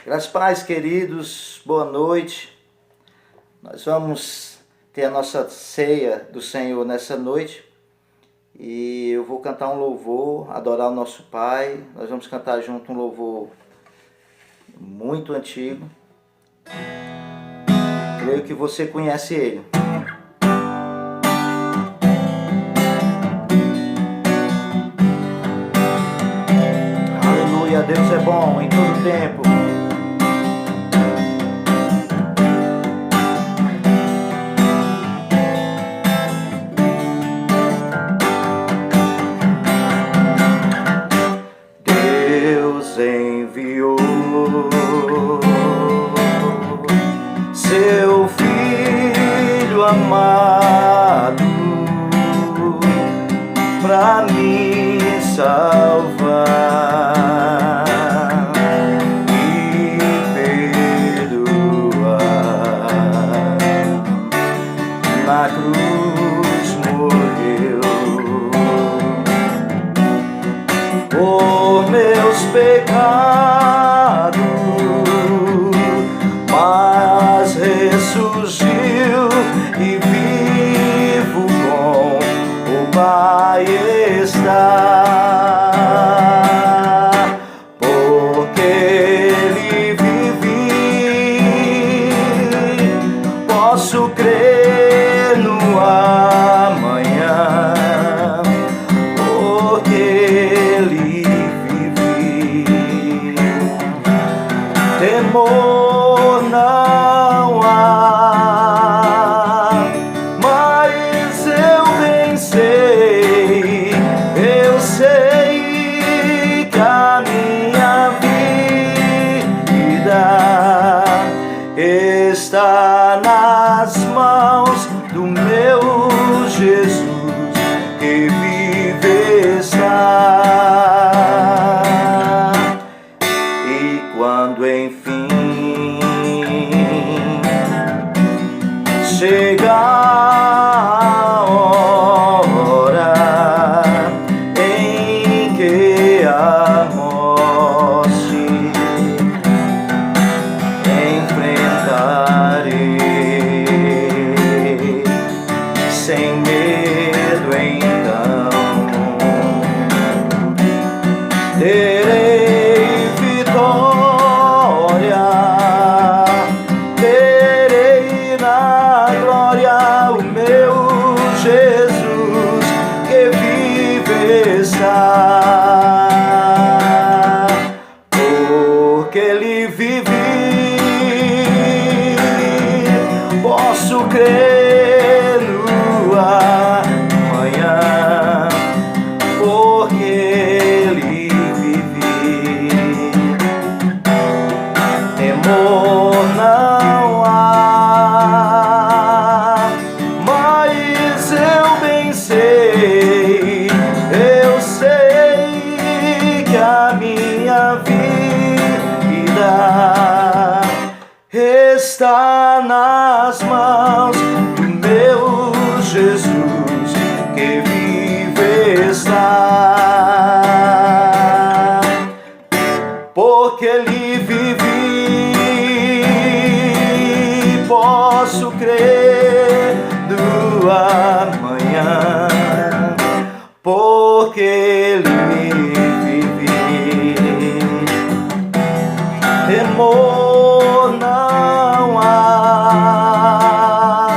Graças a paz, queridos, boa noite. Nós vamos ter a nossa ceia do Senhor nessa noite e eu vou cantar um louvor, adorar o nosso Pai. Nós vamos cantar junto um louvor muito antigo. Creio que você conhece ele. Aleluia, Deus é bom em todo tempo. Deus enviou seu Filho amado pra me salvar e perdoar. Na cruz morreu por meus pecados, mas ressurgiu e vivo com o Pai está. Porque Ele vive, posso crer no amanhã. Porque Ele temor não há, mas eu vencei. Eu sei que a minha vida está nas mãos do meu Jesus, que vive está. E quando enfim chega a hora em que a morte enfrentarei, sem medo então terei vitória, terei na glória o meu Jesus, que vive está. Porque Ele vive, posso crer no amanhã. Porque Ele temor não há, mas eu vencei. Eu sei que a minha vida está nas mãos do meu Jesus, que vive está. Porque Ele vive, posso crer no amanhã. Porque Ele vive, temor não há,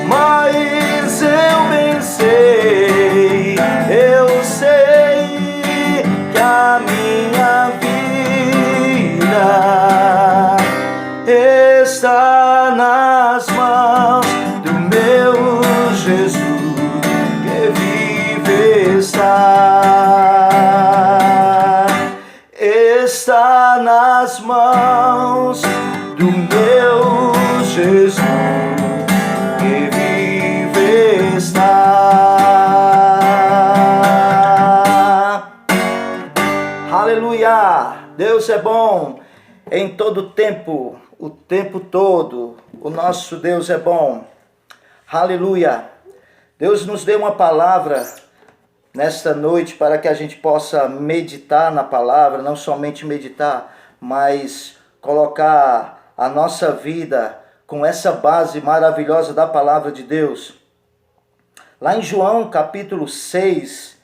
mas eu vencei. Eu sei que a minha vida está nas mãos do meu Jesus, que vive está. Está nas mãos do meu Jesus, que vive está. Aleluia! Deus é bom em todo tempo, o tempo todo. O nosso Deus é bom. Aleluia! Deus nos deu uma palavra nesta noite para que a gente possa meditar na palavra, não somente meditar, mas colocar a nossa vida com essa base maravilhosa da palavra de Deus. Lá em João capítulo 6,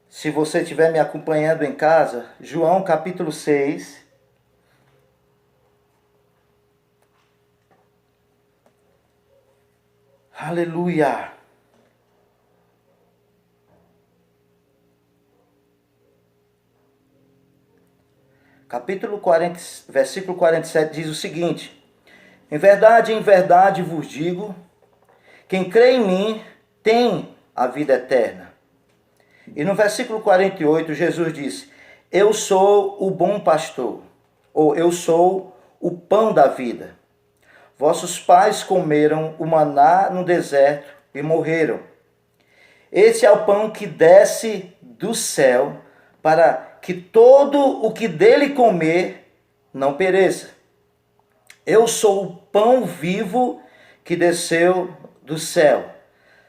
se você estiver me acompanhando em casa, João capítulo 6, aleluia! Capítulo 40, versículo 47 diz o seguinte: em verdade vos digo, quem crê em mim tem a vida eterna. E no versículo 48, Jesus disse: eu sou o bom pastor, ou eu sou o pão da vida. Vossos pais comeram o maná no deserto e morreram. Esse é o pão que desce do céu, para que todo o que dele comer não pereça. Eu sou o pão vivo que desceu do céu.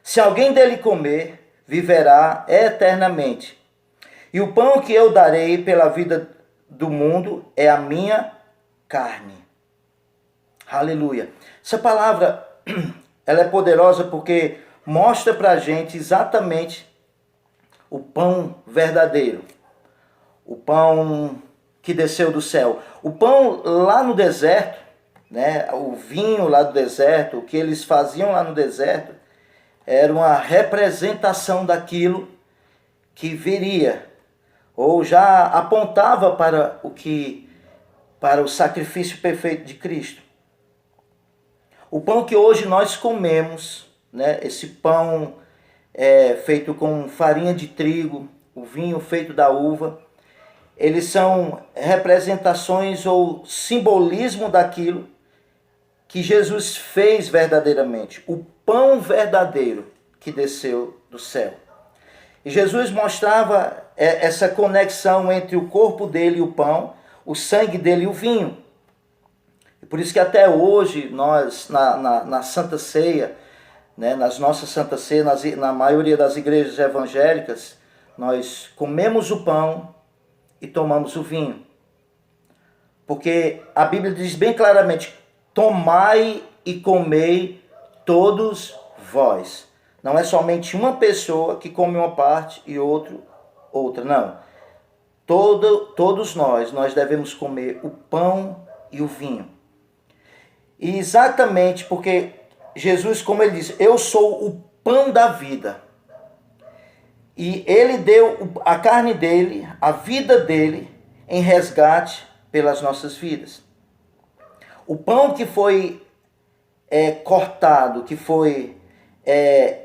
Se alguém dele comer, viverá eternamente. E o pão que eu darei pela vida do mundo é a minha carne. Aleluia. Essa palavra, ela é poderosa porque mostra para a gente exatamente o pão verdadeiro. O pão que desceu do céu. O pão lá no deserto, né, o vinho lá do deserto, o que eles faziam lá no deserto, era uma representação daquilo que viria, ou já apontava para o sacrifício perfeito de Cristo. O pão que hoje nós comemos, né, esse pão feito com farinha de trigo, o vinho feito da uva, eles são representações ou simbolismo daquilo que Jesus fez verdadeiramente, o pão verdadeiro que desceu do céu. E Jesus mostrava essa conexão entre o corpo dele e o pão, o sangue dele e o vinho. E por isso que até hoje nós, na Santa Ceia, né, nas nossas Santa Ceia, na maioria das igrejas evangélicas, nós comemos o pão e tomamos o vinho. Porque a Bíblia diz bem claramente: tomai e comei todos vós. Não é somente uma pessoa que come uma parte e outra, não. Todos nós devemos comer o pão e o vinho. E exatamente porque Jesus, como ele diz, eu sou o pão da vida. E ele deu a carne dele, a vida dele, em resgate pelas nossas vidas. O pão que foi cortado, que foi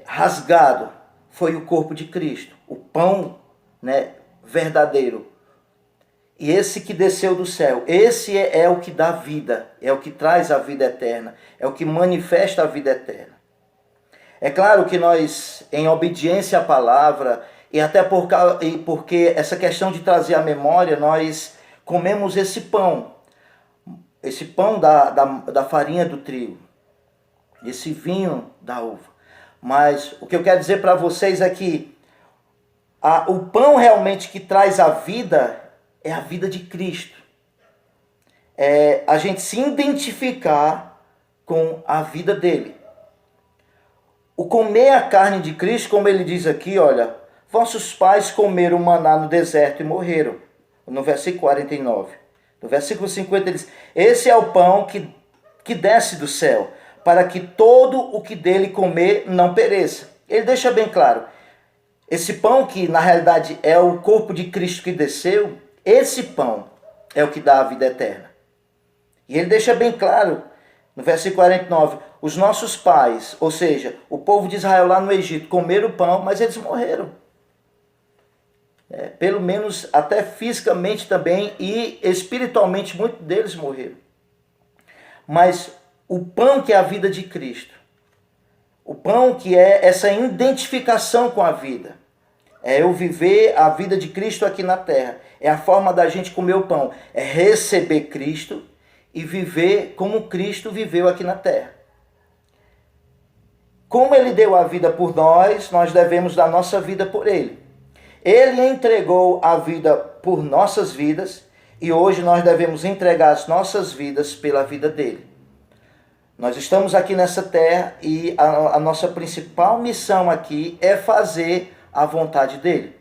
rasgado, foi o corpo de Cristo. O pão, né, verdadeiro. E esse que desceu do céu, esse é o que dá vida, é o que traz a vida eterna, é o que manifesta a vida eterna. É claro que nós, em obediência à palavra, e até porque essa questão de trazer a memória, nós comemos esse pão da farinha do trigo, esse vinho da uva. Mas o que eu quero dizer para vocês é que o pão realmente que traz a vida é a vida de Cristo. É a gente se identificar com a vida dele. O comer a carne de Cristo, como ele diz aqui, olha, vossos pais comeram maná no deserto e morreram. No versículo 49. No versículo 50 ele diz: esse é o pão que desce do céu, para que todo o que dele comer não pereça. Ele deixa bem claro, esse pão que na realidade é o corpo de Cristo que desceu, esse pão é o que dá a vida eterna. E ele deixa bem claro, no versículo 49, os nossos pais, ou seja, o povo de Israel lá no Egito, comeram o pão, mas eles morreram. Pelo menos até fisicamente também e espiritualmente muitos deles morreram. Mas o pão que é a vida de Cristo, o pão que é essa identificação com a vida, é eu viver a vida de Cristo aqui na terra, é a forma da gente comer o pão, é receber Cristo e viver como Cristo viveu aqui na terra. Como ele deu a vida por nós, nós devemos dar nossa vida por ele. Ele entregou a vida por nossas vidas e hoje nós devemos entregar as nossas vidas pela vida dele. Nós estamos aqui nessa terra e a nossa principal missão aqui é fazer a vontade dele.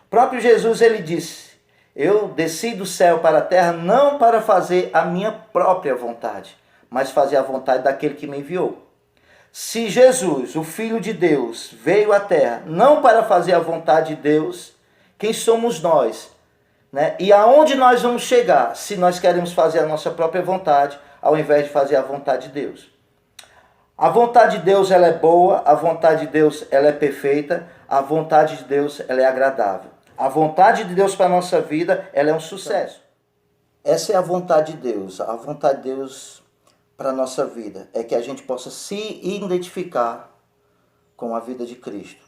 O próprio Jesus, ele disse: eu desci do céu para a terra não para fazer a minha própria vontade, mas fazer a vontade daquele que me enviou. Se Jesus, o Filho de Deus, veio à terra não para fazer a vontade de Deus, quem somos nós? Né? E aonde nós vamos chegar se nós queremos fazer a nossa própria vontade, ao invés de fazer a vontade de Deus? A vontade de Deus, ela é boa, a vontade de Deus, ela é perfeita, a vontade de Deus, ela é agradável. A vontade de Deus para a nossa vida, ela é um sucesso. Essa é a vontade de Deus. A vontade de Deus para a nossa vida é que a gente possa se identificar com a vida de Cristo.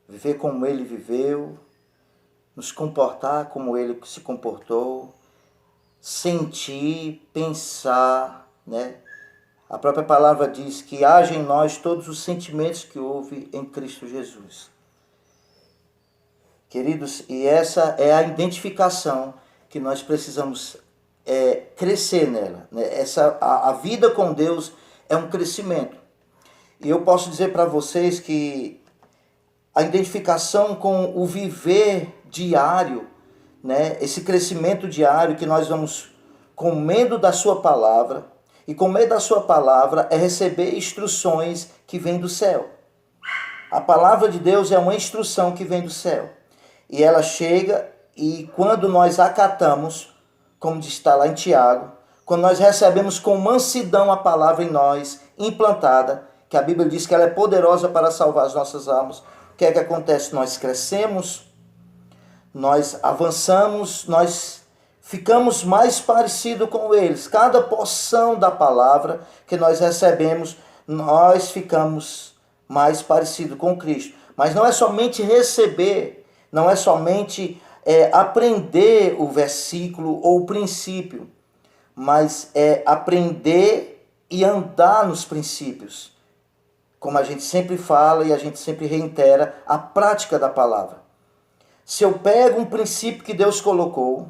Viver como Ele viveu, nos comportar como Ele se comportou, sentir, pensar, né? A própria palavra diz que haja em nós todos os sentimentos que houve em Cristo Jesus. Queridos, e essa é a identificação que nós precisamos crescer nela. Né? A vida com Deus é um crescimento. E eu posso dizer para vocês que a identificação com o viver diário, né? Esse crescimento diário que nós vamos comendo da sua palavra, e comer da sua palavra é receber instruções que vêm do céu. A palavra de Deus é uma instrução que vem do céu. E ela chega e quando nós acatamos, como está lá em Tiago, quando nós recebemos com mansidão a palavra em nós, implantada, que a Bíblia diz que ela é poderosa para salvar as nossas almas, o que é que acontece? Nós crescemos, nós avançamos, nós ficamos mais parecidos com eles. Cada porção da palavra que nós recebemos, nós ficamos mais parecidos com Cristo. Mas não é somente receber, não é somente aprender o versículo ou o princípio, mas é aprender e andar nos princípios. Como a gente sempre fala e a gente sempre reitera, a prática da palavra. Se eu pego um princípio que Deus colocou,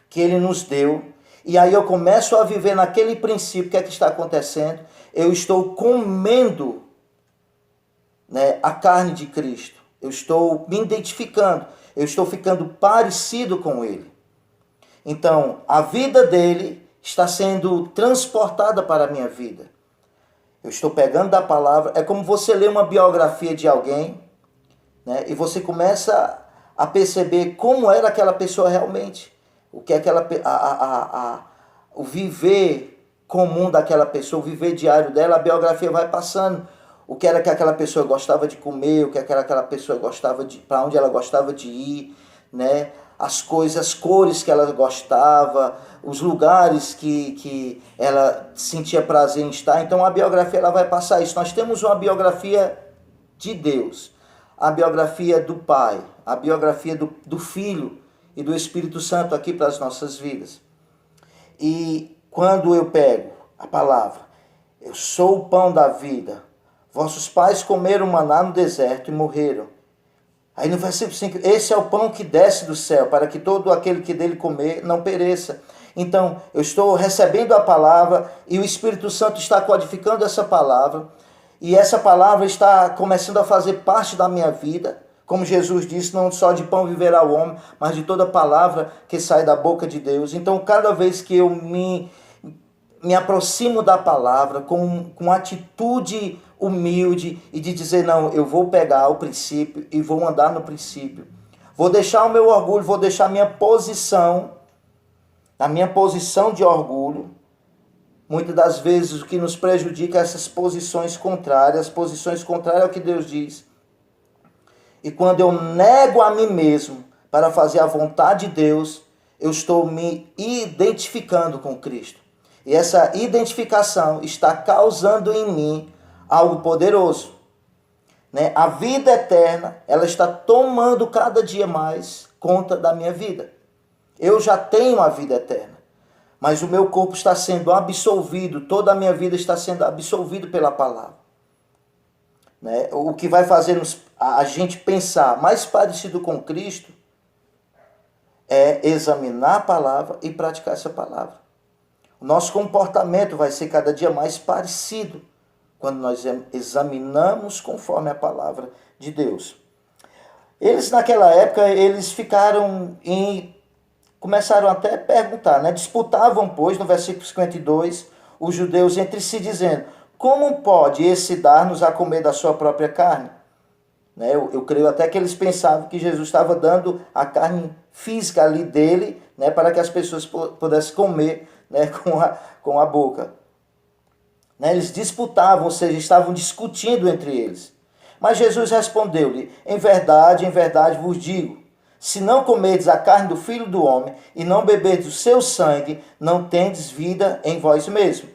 que Ele nos deu, e aí eu começo a viver naquele princípio, o que é que está acontecendo? Eu estou comendo, né, a carne de Cristo. Eu estou me identificando, eu estou ficando parecido com Ele. Então, a vida dele está sendo transportada para a minha vida. Eu estou pegando da palavra, é como você ler uma biografia de alguém, né, e você começa a perceber como era aquela pessoa realmente. O que é o viver comum daquela pessoa, o viver diário dela, a biografia vai passando. O que era que aquela pessoa gostava de comer, o que era que aquela pessoa gostava de, para onde ela gostava de ir, né? As coisas, as cores que ela gostava, os lugares que ela sentia prazer em estar. Então a biografia ela vai passar isso. Nós temos uma biografia de Deus, a biografia do Pai, a biografia do Filho e do Espírito Santo aqui para as nossas vidas. E quando eu pego a palavra, eu sou o pão da vida, vossos pais comeram maná no deserto e morreram. Aí no versículo 5, esse é o pão que desce do céu, para que todo aquele que dele comer não pereça. Então, eu estou recebendo a palavra e o Espírito Santo está codificando essa palavra. E essa palavra está começando a fazer parte da minha vida. Como Jesus disse, não só de pão viverá o homem, mas de toda palavra que sai da boca de Deus. Então, cada vez que eu me aproximo da palavra com atitude humilde e de dizer, não, eu vou pegar o princípio e vou andar no princípio. Vou deixar o meu orgulho, vou deixar a minha posição de orgulho. Muitas das vezes o que nos prejudica é essas posições contrárias. As posições contrárias ao que Deus diz. E quando eu nego a mim mesmo para fazer a vontade de Deus, eu estou me identificando com Cristo. E essa identificação está causando em mim algo poderoso. Né? A vida eterna, ela está tomando cada dia mais conta da minha vida. Eu já tenho a vida eterna, mas o meu corpo está sendo absolvido, toda a minha vida está sendo absolvida pela palavra. Né? O que vai fazer a gente pensar mais parecido com Cristo é examinar a palavra e praticar essa palavra. O nosso comportamento vai ser cada dia mais parecido quando nós examinamos conforme a palavra de Deus. Eles, naquela época, eles começaram até a perguntar, né? Disputavam, pois, no versículo 52, os judeus entre si, dizendo: como pode esse dar-nos a comer da sua própria carne? Né? Eu creio até que eles pensavam que Jesus estava dando a carne física ali dele, né? Para que as pessoas pudessem comer, né? com a boca. Né? Eles disputavam, ou seja, estavam discutindo entre eles. Mas Jesus respondeu-lhe: em verdade vos digo, se não comerdes a carne do Filho do Homem e não beberdes o seu sangue, não tendes vida em vós mesmos.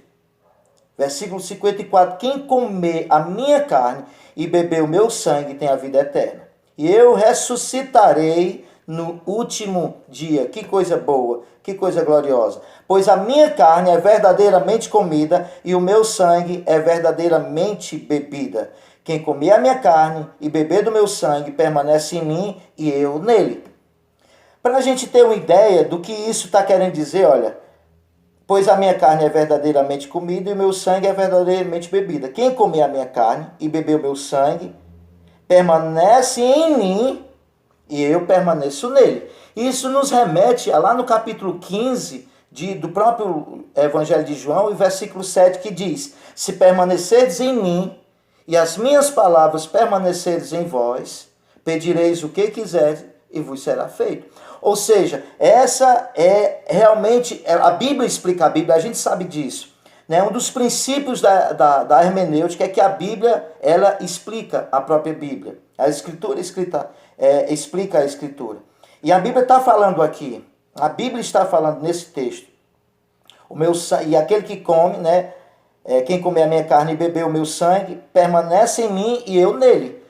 Versículo 54, quem comer a minha carne e beber o meu sangue tem a vida eterna. E eu ressuscitarei no último dia. Que coisa boa, que coisa gloriosa. Pois a minha carne é verdadeiramente comida e o meu sangue é verdadeiramente bebida. Quem comer a minha carne e beber do meu sangue permanece em mim e eu nele. Para a gente ter uma ideia do que isso está querendo dizer, olha, pois a minha carne é verdadeiramente comida e o meu sangue é verdadeiramente bebida. Quem comer a minha carne e beber o meu sangue permanece em mim e eu permaneço nele. Isso nos remete a lá no capítulo 15 do próprio Evangelho de João, e versículo 7, que diz: se permanecerdes em mim e as minhas palavras permanecerdes em vós, pedireis o que quiseres e vos será feito. Ou seja, essa é realmente, a Bíblia explica a Bíblia, a gente sabe disso. Né? Um dos princípios da hermenêutica é que a Bíblia, ela explica a própria Bíblia. A Escritura explica a Escritura. E a Bíblia está falando aqui, a Bíblia está falando nesse texto, e aquele que come, né, quem comer a minha carne e beber o meu sangue, permanece em mim e eu nele.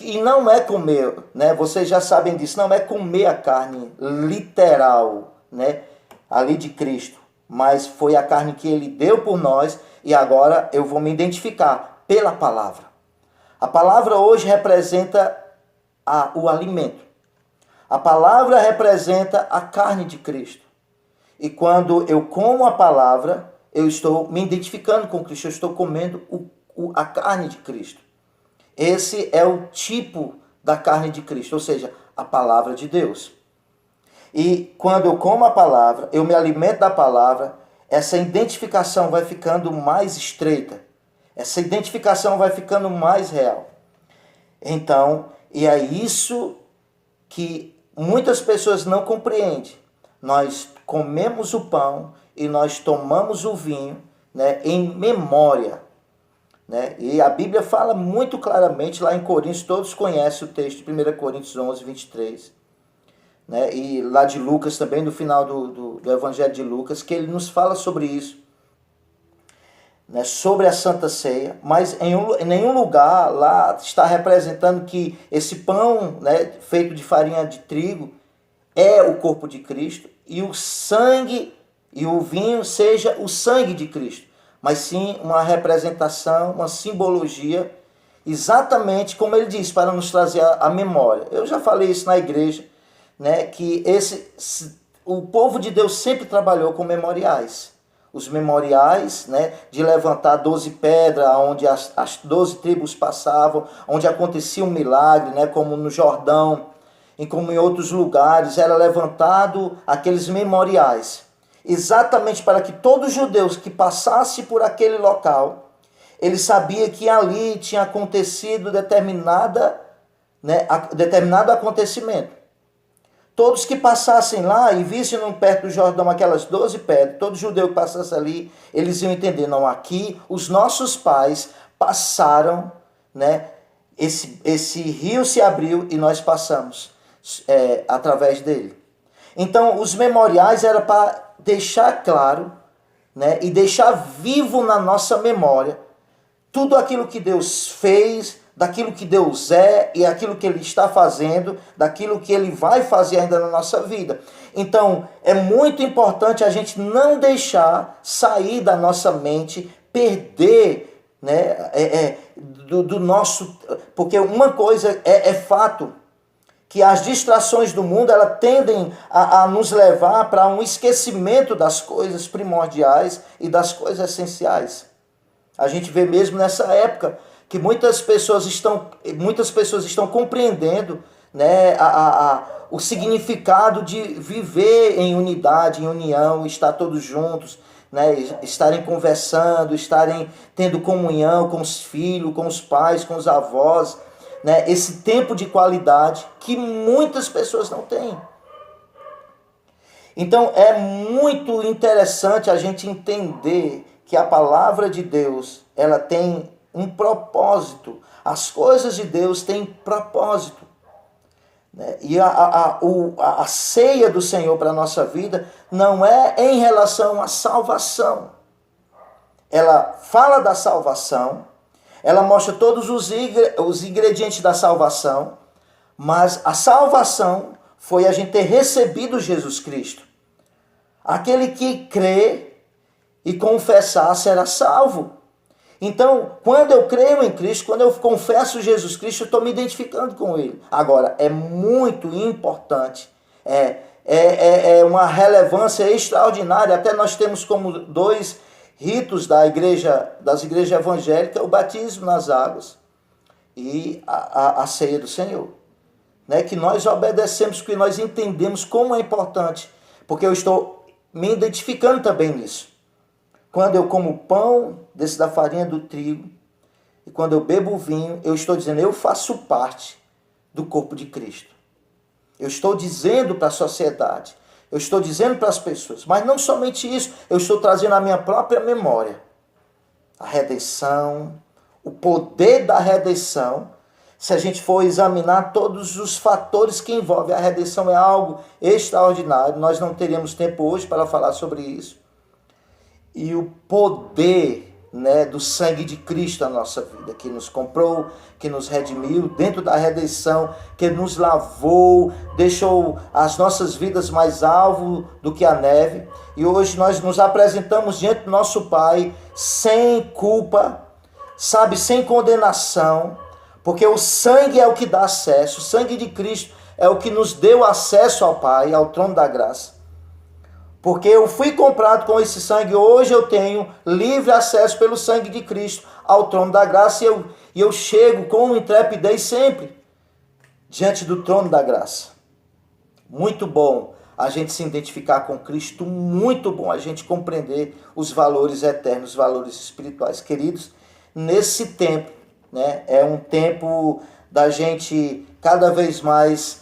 E não é comer, né? Vocês já sabem disso, não é comer a carne literal, né? Ali de Cristo, mas foi a carne que ele deu por nós, e agora eu vou me identificar pela palavra. A palavra hoje representa o alimento. A palavra representa a carne de Cristo. E quando eu como a palavra, eu estou me identificando com Cristo, eu estou comendo a carne de Cristo. Esse é o tipo da carne de Cristo, ou seja, a palavra de Deus. E quando eu como a palavra, eu me alimento da palavra, essa identificação vai ficando mais estreita. Essa identificação vai ficando mais real. Então, e é isso que muitas pessoas não compreendem. Nós comemos o pão e nós tomamos o vinho, né, em memória. Né? E a Bíblia fala muito claramente lá em Coríntios, todos conhecem o texto de 1 Coríntios 11, 23. Né? E lá de Lucas também, no final do Evangelho de Lucas, que ele nos fala sobre isso. Né? Sobre a Santa Ceia, mas em nenhum lugar lá está representando que esse pão, né, feito de farinha de trigo é o corpo de Cristo e o sangue e o vinho seja o sangue de Cristo. Mas sim uma representação, uma simbologia, exatamente como ele diz, para nos trazer a memória. Eu já falei isso na igreja, né, que o povo de Deus sempre trabalhou com memoriais. Os memoriais, né, de levantar 12 pedras, onde as 12 tribos passavam, onde acontecia um milagre, né, como no Jordão, e como em outros lugares, era levantado aqueles memoriais. Exatamente para que todos os judeus que passassem por aquele local, ele sabia que ali tinha acontecido determinado acontecimento. Todos que passassem lá e vissem perto do Jordão aquelas 12 pedras, todo judeu que passasse ali, eles iam entender, não, aqui os nossos pais passaram, né, esse rio se abriu e nós passamos através dele. Então os memoriais eram para deixar claro, né, e deixar vivo na nossa memória tudo aquilo que Deus fez, daquilo que Deus é e aquilo que Ele está fazendo, daquilo que Ele vai fazer ainda na nossa vida. Então, é muito importante a gente não deixar sair da nossa mente, perder, né, do nosso... Porque uma coisa é fato, que as distrações do mundo elas tendem a nos levar para um esquecimento das coisas primordiais e das coisas essenciais. A gente vê mesmo nessa época que muitas pessoas estão compreendendo, né, o significado de viver em unidade, em união, estar todos juntos, né, estarem conversando, estarem tendo comunhão com os filhos, com os pais, com os avós, né, esse tempo de qualidade que muitas pessoas não têm. Então é muito interessante a gente entender que a palavra de Deus, ela tem um propósito. As coisas de Deus têm propósito. Né? E a ceia do Senhor para a nossa vida não é em relação à salvação. Ela fala da salvação, ela mostra todos os ingredientes da salvação, mas a salvação foi a gente ter recebido Jesus Cristo. Aquele que crê e confessar será salvo. Então, quando eu creio em Cristo, quando eu confesso Jesus Cristo, eu estou me identificando com Ele. Agora, é muito importante, é uma relevância extraordinária. Até nós temos como 2 ritos das igrejas evangélicas, o batismo nas águas e a ceia do Senhor. Né? Que nós obedecemos, porque nós entendemos como é importante, porque eu estou me identificando também nisso. Quando eu como pão desse da farinha do trigo, e quando eu bebo vinho, eu estou dizendo, eu faço parte do corpo de Cristo. Eu estou dizendo para a sociedade, eu estou dizendo para as pessoas, mas não somente isso, eu estou trazendo a minha própria memória. A redenção, o poder da redenção. Se a gente for examinar todos os fatores que envolvem a redenção, é algo extraordinário. Nós não teríamos tempo hoje para falar sobre isso. E o poder, né, do sangue de Cristo na nossa vida, que nos comprou, que nos redimiu dentro da redenção, que nos lavou, deixou as nossas vidas mais alvo do que a neve. E hoje nós nos apresentamos diante do nosso Pai sem culpa, sabe, sem condenação, porque o sangue é o que dá acesso, o sangue de Cristo é o que nos deu acesso ao Pai, ao trono da graça. Porque eu fui comprado com esse sangue, hoje eu tenho livre acesso pelo sangue de Cristo ao trono da graça, e eu chego com intrepidez sempre diante do trono da graça. Muito bom a gente se identificar com Cristo, muito bom a gente compreender os valores eternos, os valores espirituais. Queridos, nesse tempo, né, é um tempo da gente cada vez mais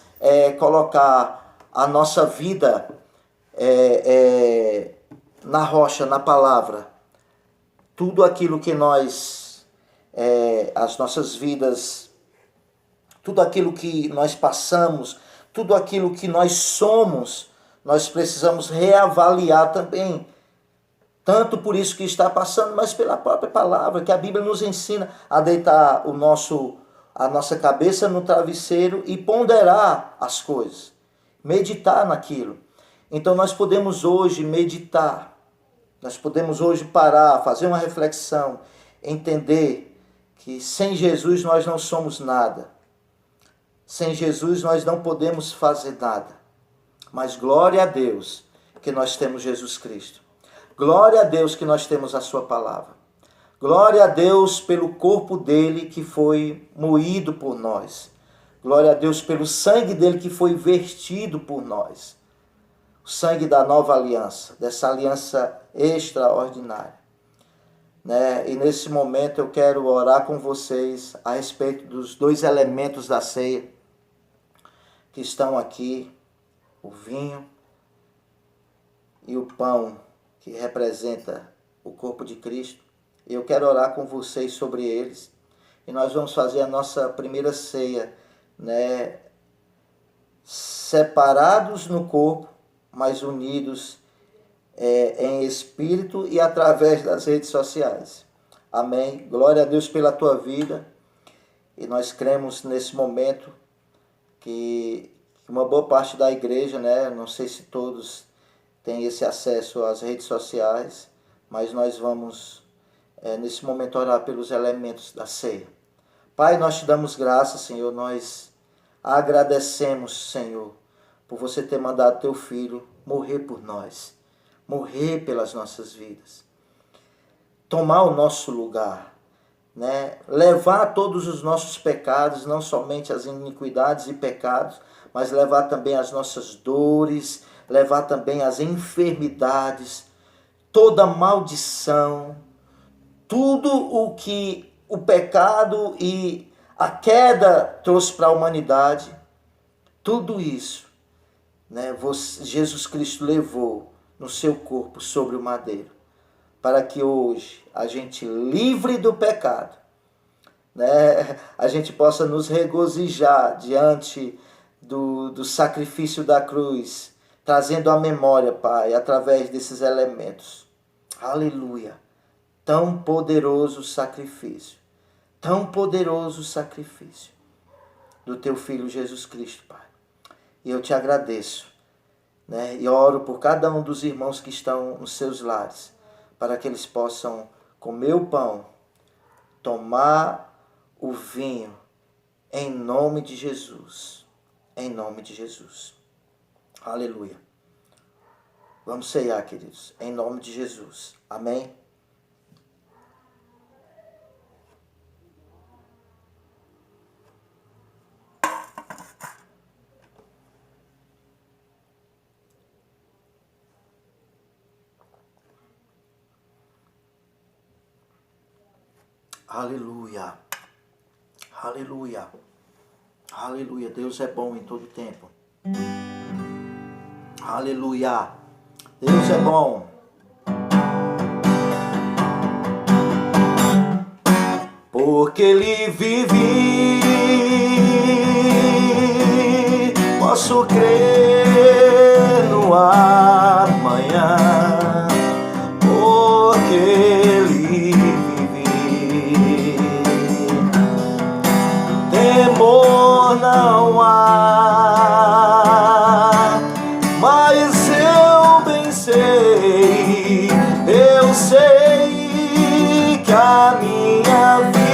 colocar a nossa vida na rocha, na palavra. Tudo aquilo que nós, as nossas vidas, tudo aquilo que nós passamos, tudo aquilo que nós somos, nós precisamos reavaliar também. Tanto por isso que está passando, mas pela própria palavra, que a Bíblia nos ensina a deitar a nossa cabeça no travesseiro e ponderar as coisas, meditar naquilo. Então nós podemos hoje meditar, nós podemos hoje parar, fazer uma reflexão, entender que sem Jesus nós não somos nada. Sem Jesus nós não podemos fazer nada. Mas glória a Deus que nós temos Jesus Cristo. Glória a Deus que nós temos a sua palavra. Glória a Deus pelo corpo dele que foi moído por nós. Glória a Deus pelo sangue dele que foi vertido por nós. O sangue da nova aliança, dessa aliança extraordinária. Né? E nesse momento eu quero orar com vocês a respeito dos 2 elementos da ceia que estão aqui, o vinho e o pão, que representa o corpo de Cristo. Eu quero orar com vocês sobre eles. E nós vamos fazer a nossa primeira ceia, né, separados no corpo, mas unidos em espírito e através das redes sociais. Amém. Glória a Deus pela tua vida. E nós cremos nesse momento que uma boa parte da igreja, né, não sei se todos têm esse acesso às redes sociais, mas nós vamos nesse momento orar pelos elementos da ceia. Pai, nós te damos graças, Senhor, nós Agradecemos, Senhor, por você ter mandado teu Filho morrer por nós, morrer pelas nossas vidas, tomar o nosso lugar, né? Levar todos os nossos pecados, não somente as iniquidades e pecados, mas levar também as nossas dores, levar também as enfermidades, toda maldição, tudo o que o pecado e a queda trouxe para a humanidade, tudo isso, né, Jesus Cristo levou no seu corpo sobre o madeiro, para que hoje a gente, livre do pecado, né, a gente possa nos regozijar diante do sacrifício da cruz, trazendo a memória, Pai, através desses elementos. Aleluia! Tão poderoso sacrifício, tão poderoso sacrifício do teu Filho Jesus Cristo, Pai. E eu te agradeço, né? E oro por cada um dos irmãos que estão nos seus lares, para que eles possam comer o pão, tomar o vinho, em nome de Jesus. Em nome de Jesus. Aleluia. Vamos ceiar, queridos, em nome de Jesus. Amém? Aleluia. Aleluia. Aleluia. Deus é bom em todo tempo. Aleluia. Deus é bom. Porque Ele vive, posso crer no amanhã. Porque Ele vive, temor não há, mas eu bem sei, eu sei que a minha vida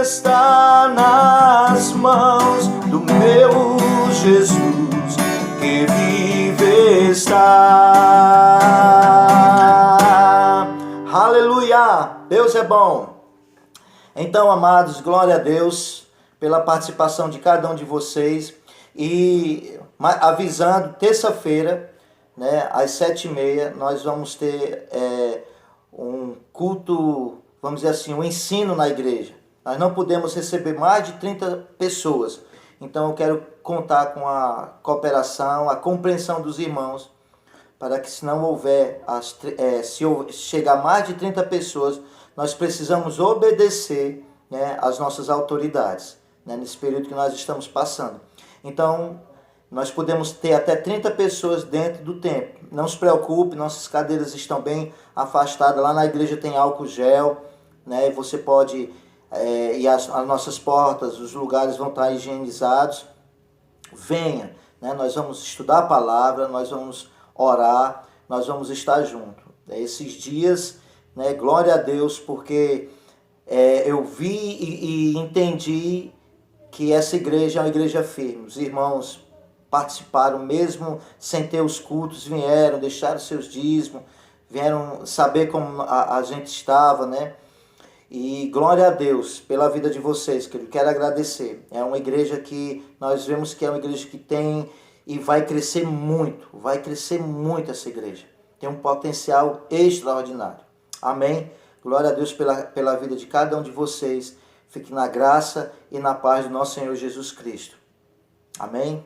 está nas mãos do meu Jesus, que vive está. Aleluia! Deus é bom. Então, amados, glória a Deus pela participação de cada um de vocês. E avisando, terça-feira, né, às 7h30, nós vamos ter um culto, vamos dizer assim, um ensino na igreja. Nós não podemos receber mais de 30 pessoas. Então eu quero contar com a cooperação, a compreensão dos irmãos, para que se não houver, se chegar mais de 30 pessoas, nós precisamos obedecer, né, às nossas autoridades, né, nesse período que nós estamos passando. Então, nós podemos ter até 30 pessoas dentro do templo. Não se preocupe, nossas cadeiras estão bem afastadas. Lá na igreja tem álcool gel, né, e você pode, e as nossas portas, os lugares vão estar higienizados. Venha, né, nós vamos estudar a palavra, nós vamos orar, nós vamos estar juntos. Esses dias, né, glória a Deus, porque eu vi e entendi que essa igreja é uma igreja firme. Os irmãos participaram mesmo sem ter os cultos, vieram, deixaram seus dízimos, vieram saber como a gente estava, né? E glória a Deus pela vida de vocês, que eu quero agradecer. É uma igreja que nós vemos que é uma igreja que tem e vai crescer muito essa igreja. Tem um potencial extraordinário. Amém? Glória a Deus pela vida de cada um de vocês. Fique na graça e na paz do nosso Senhor Jesus Cristo. Amém?